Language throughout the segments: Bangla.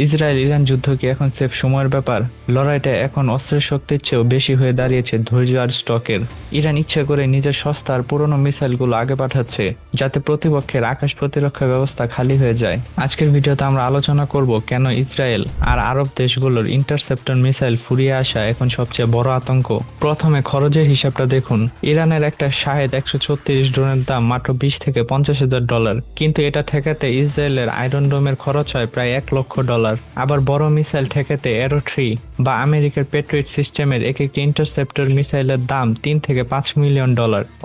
ইসরায়েল ইরান যুদ্ধ কি এখন সেফ সময়ের ব্যাপার? লড়াইটা এখন অস্ত্রের শক্তির চেয়েও বেশি হয়ে দাঁড়িয়েছে ধৈর্য আর স্টকের। ইরান ইচ্ছা করে নিজের সস্তা আর পুরনো মিসাইলগুলো আগে পাঠাচ্ছে, যাতে প্রতিপক্ষের আকাশ প্রতিরক্ষা ব্যবস্থা খালি হয়ে যায়। আজকের ভিডিওতে আমরা আলোচনা করব কেন ইসরায়েল আর আরব দেশগুলোর ইন্টারসেপ্টর মিসাইল ফুরিয়ে আসা এখন সবচেয়ে বড় আতঙ্ক। প্রথমে খরচের হিসাবটা দেখুন। ইরানের একটা শাহেদ 136 ড্রোনের দাম মাত্র 20 থেকে $50,000, কিন্তু এটা ঠেকাতে ইসরায়েলের আয়রন ডোমের খরচ হয় প্রায় $1,00,000। আবার বড় মিসাইল ঠেকাতে অ্যারো 3 বা আমেরিকার পেট্রিয়ট সিস্টেমের এক একটি ইন্টারসেপ্টর মিসাইলের দাম $3 থেকে $5 মিলিয়ন।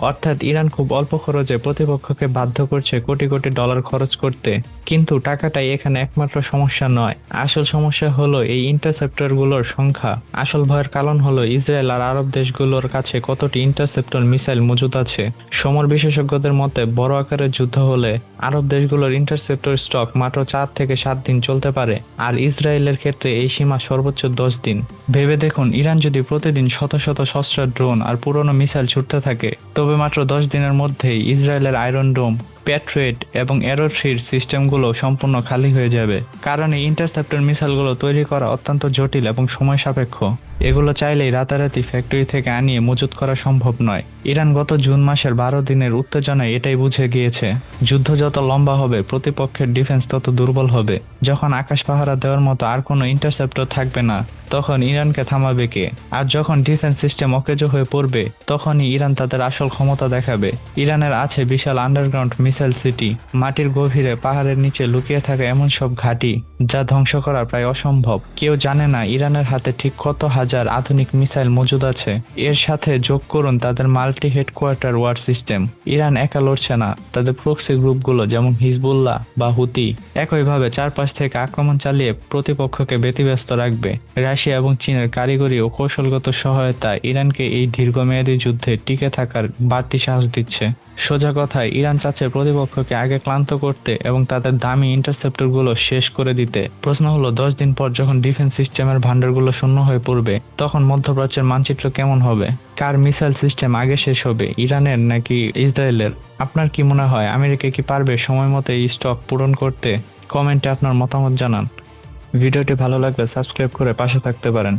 অর্থাৎ ইরান খুব অল্প খরচে প্রতিপক্ষকে বাধ্য করছে কোটি কোটি ডলার খরচ করতে। কিন্তু টাকাটাই এখানে একমাত্র সমস্যা নয়। আসল সমস্যা হলো এই ইন্টারসেপ্টরগুলোর সংখ্যা। আসল ভয়ের কারণ হলো ইসরায়েল আর আরব দেশগুলোর কাছে কতটি ইন্টারসেপ্টর মিসাইল মজুদ আছে। সমর বিশেষজ্ঞদের মতে বড় আকারের যুদ্ধ হলে আরব দেশগুলোর ইন্টারসেপ্টর স্টক মাত্র 4 থেকে 7 দিন চলতে পারে, আর ইসরায়েলের ক্ষেত্রে এই সীমা সর্বোচ্চ 10 দিন। ভেবে দেখুন, ইরান যদি প্রতিদিন শত শত সস্ত্র ড্রোন আর পুরনো মিসাইল ছুটতে থাকে, তবে মাত্র 10 দিনের মধ্যেই ইসরায়েলের আয়রন ডোম, প্যাট্রিয়ট এবং অ্যারো 3 সিস্টেমগুলো সম্পূর্ণ খালি হয়ে যাবে। কারণ এই ইন্টারসেপ্টর মিসাইলগুলো তৈরি করা অত্যন্ত জটিল এবং সময় সাপেক্ষ। এগুলো চাইলেই রাতারাতি ফ্যাক্টরি থেকে আনিয়ে মজুত করা সম্ভব নয়। ইরান গত জুন মাসের 12 দিনের উত্তেজনায় এটাই বুঝে গিয়েছে। যুদ্ধ যত লম্বা হবে, প্রতিপক্ষের ডিফেন্স তত দুর্বল হবে। যখন আকাশ পাহারা দেওয়ার মতো আর কোনো ইন্টারসেপ্টর থাকবে না, তখন ইরানকে থামাবে কে? আর যখন ডিফেন্স সিস্টেম অকেজো হয়ে পড়বে, তখনই ইরান তাদের আসল ক্ষমতা দেখাবে। ইরানের আছে বিশাল আন্ডারগ্রাউন্ড মিসাইল সিটি, মাটির গভীরে পাহাড়ের নিচে লুকিয়ে থাকা এমন সব ঘাঁটি যা ধ্বংস করা প্রায় অসম্ভব। কেউ জানে না ইরানের হাতে ঠিক কত হাজার আধুনিক মিসাইল মজুদ আছে। এর সাথে যোগ করুন তাদের multi headquarter war system. Iran একা লড়ছে না, তাদের প্রক্সি গ্রুপগুলো যেমন হিজবুল্লাহ বা হুতি একইভাবে চারপাশ থেকে আক্রমণ চালিয়ে প্রতিপক্ষকে ব্যতিব্যস্ত রাখবে। রাশিয়া এবং চীনের কারিগরি ও কৌশলগত সহায়তা ইরানকে এই দীর্ঘমেয়াদী যুদ্ধে টিকে থাকার বাড়তি সাহস দিচ্ছে। সোজা কথায়, ইরান চাচ্ছে প্রতিপক্ষকে আগে ক্লান্ত করতে এবং তাদের দামি ইন্টারসেপ্টরগুলো শেষ করে দিতে। প্রশ্ন হলো, 10 দিন পর যখন ডিফেন্স সিস্টেমের ভান্ডারগুলো শূন্য হয়ে পড়বে, তখন মধ্যপ্রাচ্যের মানচিত্র কেমন হবে? কার মিসাইল সিস্টেম আগে শেষ হবে, ইরানের নাকি ইসরায়েলের? আপনার কি মনে হয়, আমেরিকা কি পারবে সময় মতো এই স্টক পূরণ করতে? কমেন্টে আপনার মতামত জানান। ভিডিওটি ভালো লাগলে সাবস্ক্রাইব করে পাশে থাকতে পারেন।